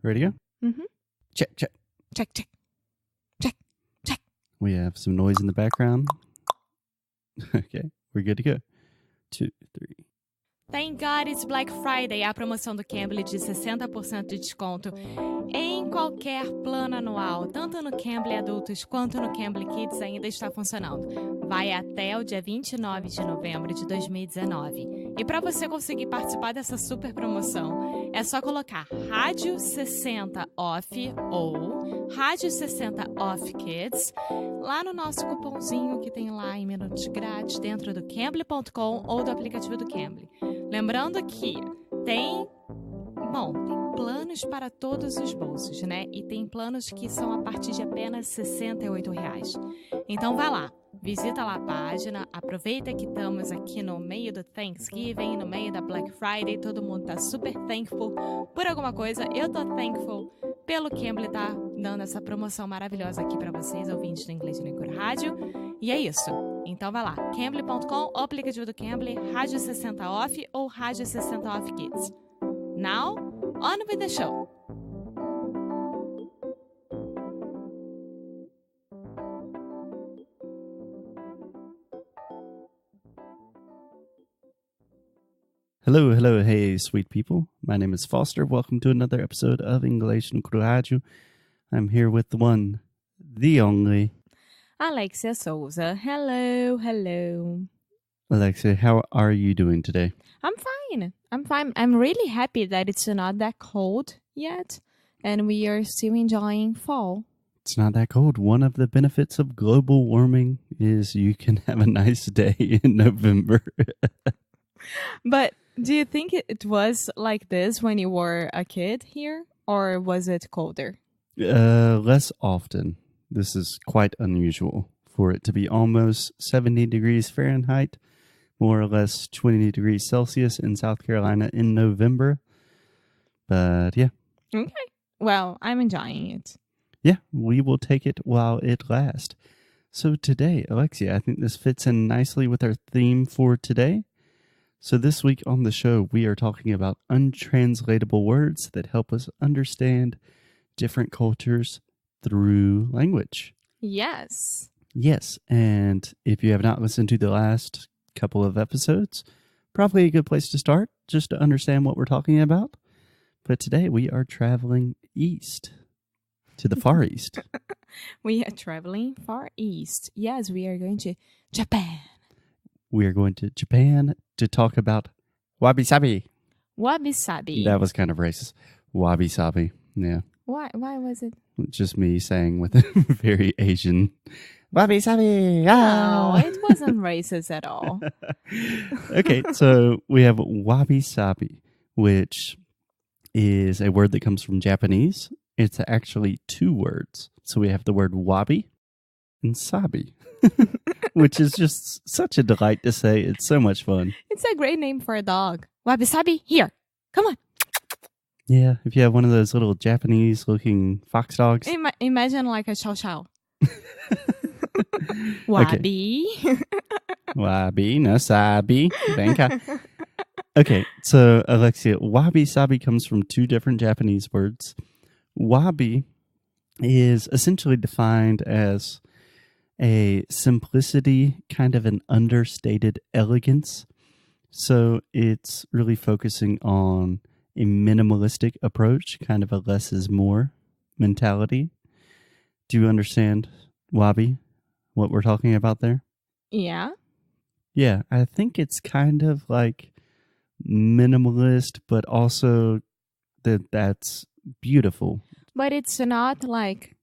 Ready to go? Mm-hmm. Check, check. Check, check. Check, check. We have some noise in the background. Okay, we're good to go. 2, 3. Thank God it's Black Friday, a promoção do Cambly de 60% de desconto em qualquer plano anual, tanto no Cambly Adultos quanto no Cambly Kids ainda está funcionando. Vai até o dia 29 de novembro de 2019. E para você conseguir participar dessa super promoção, é só colocar Rádio 60 Off ou Rádio 60 Off Kids lá no nosso cupomzinho que tem lá em minutos grátis dentro do Cambly.com ou do aplicativo do Cambly. Lembrando que tem planos para todos os bolsos, né? E tem planos que são a partir de apenas R$ 68. Então vai lá, visita lá a página, aproveita que estamos aqui no meio do Thanksgiving, no meio da Black Friday, todo mundo tá super thankful por alguma coisa. Eu tô thankful pelo Cambly tá dando essa promoção maravilhosa aqui para vocês, ouvintes do Inglês no Cor Rádio. E é isso. Então vai lá, Cambly.com, o aplicativo do Cambly, Rádio 60 Off ou Rádio 60 Off Kids. Now, on with the show! Hello, hello, hey, sweet people. My name is Foster. Welcome to another episode of Inglês no Cor Rádio. I'm here with the one, the only... Alexia Souza. Hello, hello. Alexia, how are you doing today? I'm fine. I'm really happy that it's not that cold yet, and we are still enjoying fall. It's not that cold. One of the benefits of global warming is you can have a nice day in November. But do you think it was like this when you were a kid here, or was it colder? Less often. This is quite unusual for it to be almost 70 degrees Fahrenheit, more or less 20 degrees Celsius in South Carolina in November. But yeah. Okay. Well, I'm enjoying it. Yeah, we will take it while it lasts. So today, Alexia, I think this fits in nicely with our theme for today. So this week on the show, we are talking about untranslatable words that help us understand different cultures through language. Yes. Yes, and if you have not listened to the last couple of episodes, probably a good place to start just to understand what we're talking about. But today we are traveling east, to the Far East. We are traveling far east. Yes, we are going to Japan. We are going to Japan to talk about Wabi-sabi. Wabi-sabi. That was kind of racist. Wabi-sabi, yeah. Why was it? Just me saying with a very Asian Wabi-sabi. No, it wasn't racist at all. Okay, so we have wabi-sabi, which is a word that comes from Japanese. It's actually 2 words. So we have the word wabi and sabi, which is just such a delight to say. It's so much fun. It's a great name for a dog. Wabi-sabi, here. Come on. Yeah, if you have one of those little Japanese-looking fox dogs. Imagine like a chow chow. Wabi. Wabi, no sabi. Venka. Okay, so Alexia, wabi-sabi comes from 2 different Japanese words. Wabi is essentially defined as a simplicity, kind of an understated elegance. So it's really focusing on a minimalistic approach, kind of a less is more mentality. Do you understand, Wabi, what we're talking about there? Yeah. Yeah, I think it's kind of like minimalist, but also that's beautiful. But it's not like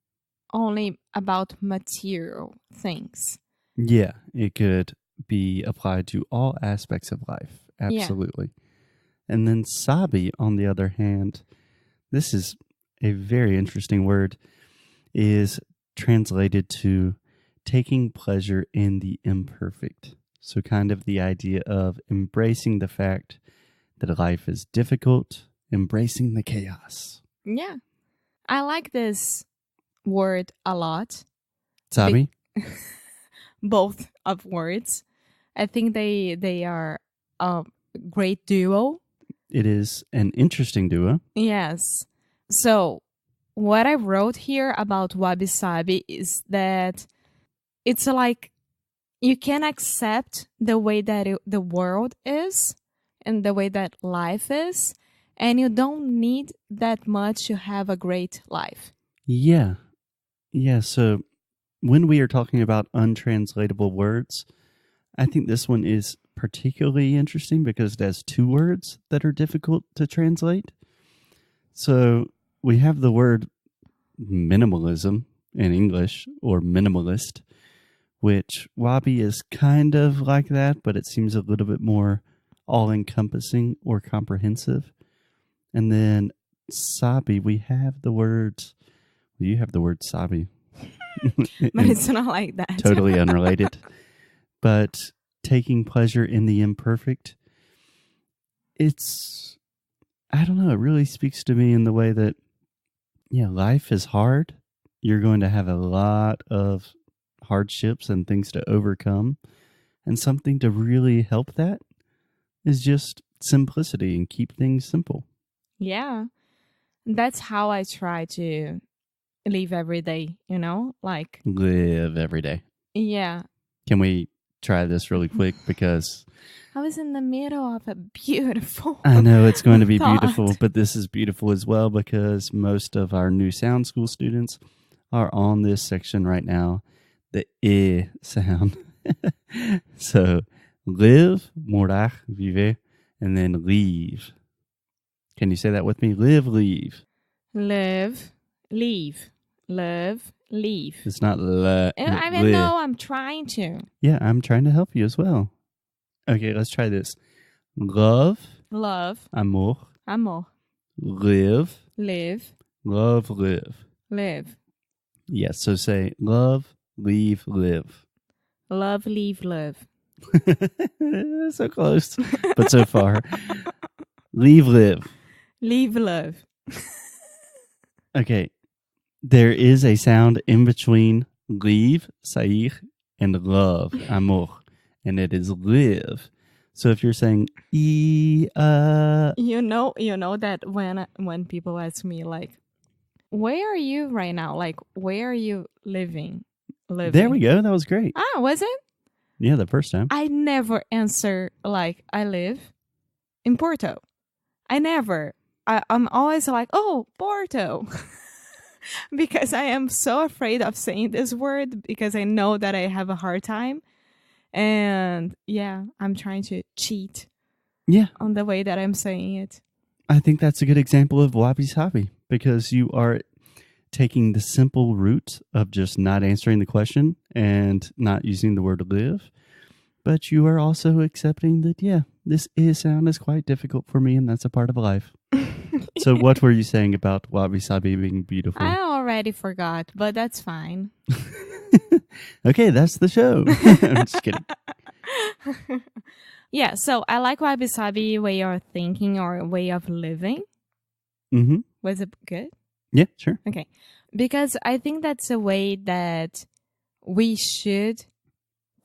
only about material things. Yeah, it could be applied to all aspects of life. Absolutely. Yeah. And then sabi, on the other hand, this is a very interesting word, is translated to taking pleasure in the imperfect. So kind of the idea of embracing the fact that life is difficult, embracing the chaos. Yeah. I like this word a lot. Sabi? Both of words. I think they are a great duo. It is an interesting duo. Yes. So what I wrote here about Wabi-sabi is that it's like you can accept the way that the world is and the way that life is, and you don't need that much to have a great life. Yeah. Yeah. So when we are talking about untranslatable words, I think this one is particularly interesting because it has two words that are difficult to translate. So we have the word minimalism in English, or minimalist, which Wabi is kind of like that, but it seems a little bit more all-encompassing or comprehensive. And then sabi, we have the words, you have the word sabi. But it's not like that. Totally unrelated. But taking pleasure in the imperfect, it's, I don't know, it really speaks to me in the way that, yeah, life is hard. You're going to have a lot of hardships and things to overcome. And something to really help that is just simplicity and keep things simple. Yeah. That's how I try to live every day, like live every day. Yeah. Can we try this really quick? Because I was in the middle of a beautiful I know it's going to be thought. beautiful, but this is beautiful as well because most of our new sound school students are on this section right now, the I sound. So live, morar, viver, and then leave. Can you say that with me? Live, leave. Live, leave. Live, leave. It's not I mean, no, I'm trying to. Yeah, I'm trying to help you as well. Okay, let's try this. Love. Love. Amor. Amor. Live. Live. Love, live. Live. Yes, so say love, leave, live. Love, leave, live. So close, but so far. Leave, live. Leave, live. Okay, there is a sound in between leave, sair, and love, amor, and it is live. So if you're saying you know that when people ask me like, where are you right now? Like, where are you living? There we go. That was great. Ah, was it? Yeah, the first time. I never answer like I live in Porto. I never. I'm always like, oh, Porto. Because I am so afraid of saying this word because I know that I have a hard time. And yeah, I'm trying to cheat on the way that I'm saying it. I think that's a good example of Wabi-sabi because you are taking the simple route of just not answering the question and not using the word live. But you are also accepting that, yeah, this sound is quite difficult for me and that's a part of life. So what were you saying about Wabi-sabi being beautiful? I already forgot, but that's fine. Okay, that's the show. I'm just kidding. Yeah, so I like Wabi-sabi way of thinking or way of living. Mm-hmm. Was it good? Yeah, sure. Okay. Because I think that's a way that we should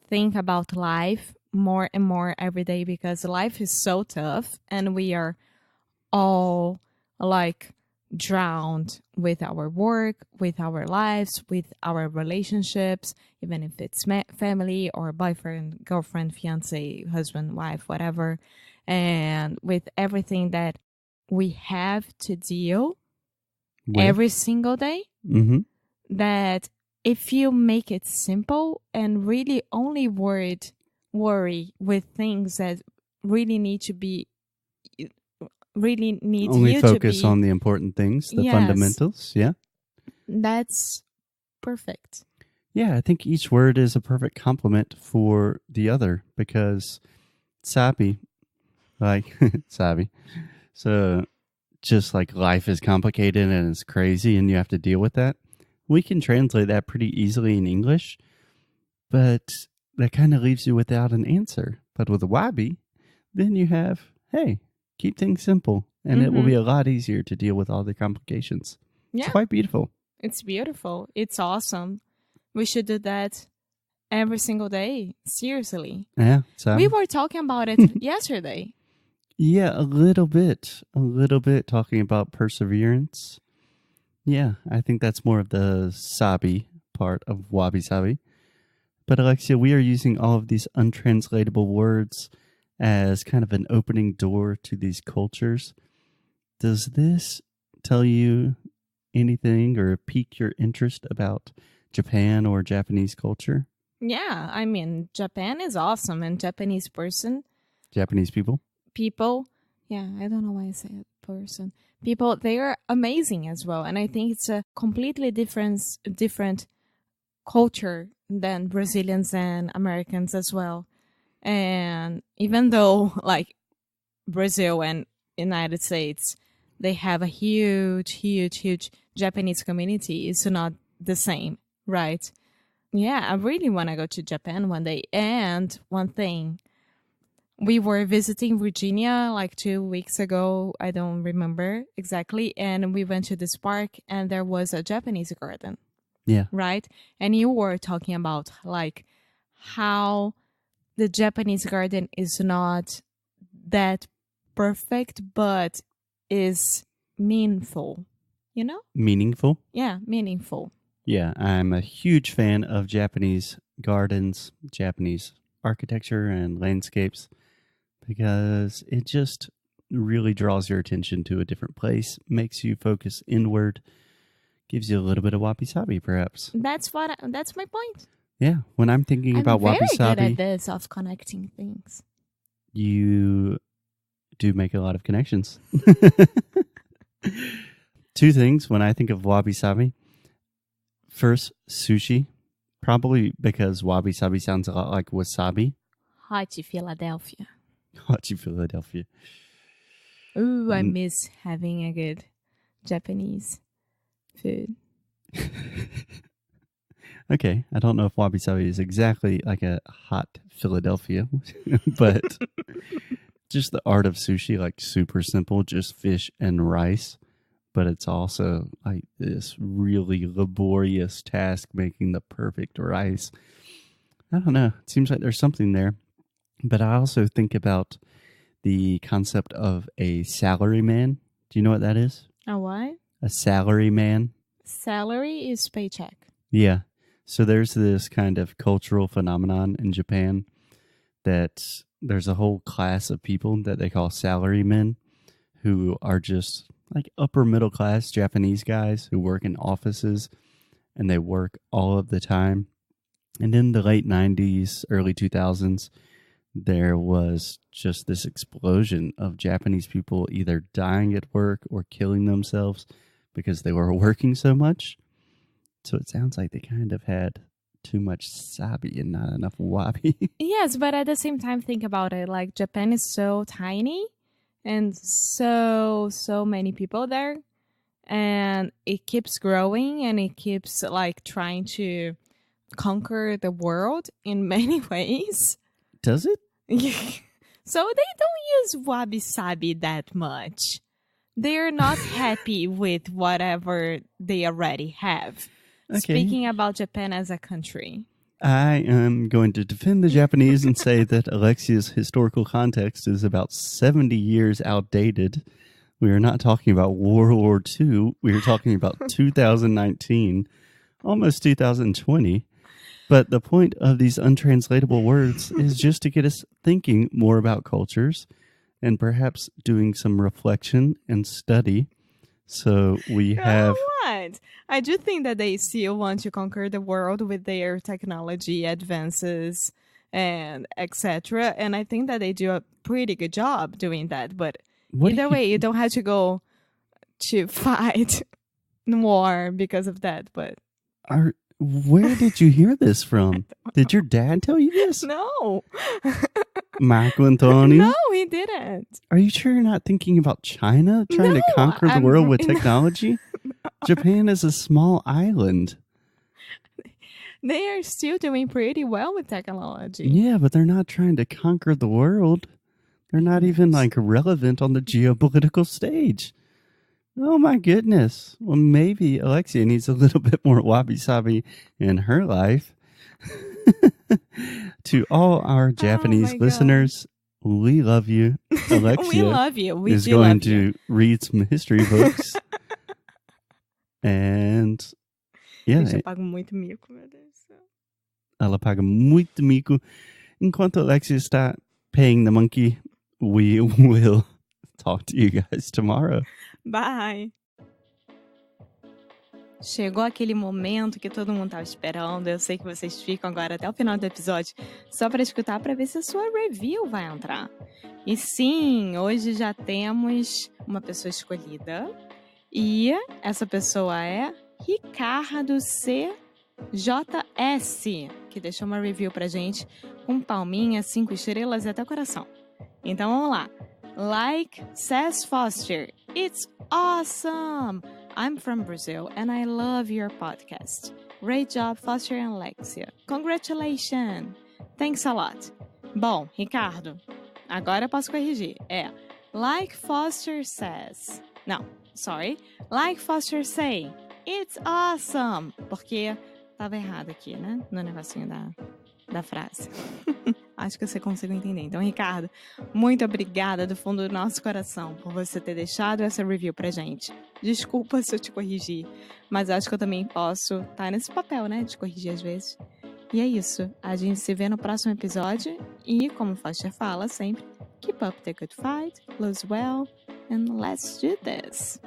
think about life more and more every day because life is so tough and we are all like drowned with our work, with our lives, with our relationships, even if it's family or boyfriend, girlfriend, fiance, husband, wife, whatever, and with everything that we have to deal every single day, that if you make it simple and really only worry with things that really need to be only you focus to be, on the important things, the fundamentals. Yeah, that's perfect. Yeah, I think each word is a perfect complement for the other because sabi, like sabi, so just like life is complicated and it's crazy and you have to deal with that. We can translate that pretty easily in English, but that kind of leaves you without an answer. But with a Wabi, then you have, hey, keep things simple, and it will be a lot easier to deal with all the complications. Yeah. It's quite beautiful. It's beautiful. It's awesome. We should do that every single day. Seriously. Yeah. We were talking about it yesterday. Yeah, a little bit talking about perseverance. Yeah, I think that's more of the sabi part of wabi-sabi. But Alexia, we are using all of these untranslatable words as kind of an opening door to these cultures. Does this tell you anything or pique your interest about Japan or Japanese culture? Yeah, I mean, Japan is awesome, and Japanese Japanese people? Yeah, I don't know why I say it, person. People, they are amazing as well, and I think it's a completely different culture than Brazilians and Americans as well. And even though, like, Brazil and United States, they have a huge Japanese community, it's not the same, right? Yeah, I really want to go to Japan one day. And one thing, we were visiting Virginia like 2 weeks ago. I don't remember exactly. And we went to this park and there was a Japanese garden. Yeah. Right? And you were talking about like how the Japanese garden is not that perfect, but is meaningful, you know? Meaningful? Yeah, meaningful. Yeah, I'm a huge fan of Japanese gardens, Japanese architecture and landscapes, because it just really draws your attention to a different place, makes you focus inward, gives you a little bit of wabi-sabi, perhaps. That's my point. Yeah, when I'm thinking about wabi-sabi, I'm very good at this, of connecting things. You do make a lot of connections. Two things when I think of wabi-sabi. First, sushi, probably because wabi-sabi sounds a lot like wasabi. Hot Philadelphia. Hot Philadelphia. Ooh, I miss having a good Japanese food. Okay, I don't know if wabi-sabi is exactly like a hot Philadelphia, but just the art of sushi, like super simple, just fish and rice. But it's also like this really laborious task making the perfect rice. I don't know. It seems like there's something there. But I also think about the concept of a salaryman. Do you know what that is? A what? A salaryman. Salary is paycheck. Yeah. So there's this kind of cultural phenomenon in Japan that there's a whole class of people that they call salarymen who are just like upper middle class Japanese guys who work in offices and they work all of the time. And in the late 90s, early 2000s, there was just this explosion of Japanese people either dying at work or killing themselves because they were working so much. So it sounds like they kind of had too much sabi and not enough wabi. Yes, but at the same time, think about it. Like, Japan is so tiny and so many people there. And it keeps growing and it keeps, like, trying to conquer the world in many ways. Does it? So they don't use wabi-sabi that much. They're not happy with whatever they already have. Okay. Speaking about Japan as a country. I am going to defend the Japanese and say that Alexia's historical context is about 70 years outdated. We are not talking about World War II. We are talking about 2019, almost 2020. But the point of these untranslatable words is just to get us thinking more about cultures and perhaps doing some reflection and study. So we have... What? I do think that they still want to conquer the world with their technology advances and etc. And I think that they do a pretty good job doing that. But either way, you don't have to go to fight war because of that. But where did you hear this from? Did your dad tell you this? No. Marco Antonio? No, he didn't. Are you sure you're not thinking about China trying to conquer the world with technology? No. Japan is a small island. They are still doing pretty well with technology. Yeah, but they're not trying to conquer the world. They're not even like relevant on the geopolitical stage. Oh my goodness. Well, maybe Alexia needs a little bit more wabi-sabi in her life. To all our Japanese listeners, we love you. Alexia we love you. We is going to read some history books. And And yeah, Gente, eu pago muito mico, meu Deus do céu. ela paga muito mico. Enquanto a Alexia está paying the monkey, we will talk to you guys tomorrow. Bye! Chegou aquele momento que todo mundo estava esperando. Eu sei que vocês ficam agora até o final do episódio só para escutar, para ver se a sua review vai entrar. E sim, hoje já temos uma pessoa escolhida. E essa pessoa é Ricardo CJS, que deixou uma review pra gente com palminha, 5 estrelas e até coração. Então vamos lá. Like says Foster, it's awesome! I'm from Brazil and I love your podcast. Great job, Foster and Alexia. Congratulations! Thanks a lot. Bom, Ricardo, agora eu posso corrigir. É like Foster says. Não, sorry. Like Foster say, it's awesome! Porque tava errado aqui, né? No negocinho da frase. Acho que você conseguiu entender. Então, Ricardo, muito obrigada do fundo do nosso coração por você ter deixado essa review pra gente. Desculpa se eu te corrigi, mas acho que eu também posso estar nesse papel, né? De corrigir às vezes. E é isso. A gente se vê no próximo episódio e, como o Foster fala sempre, keep up the good fight, lose well, and let's do this.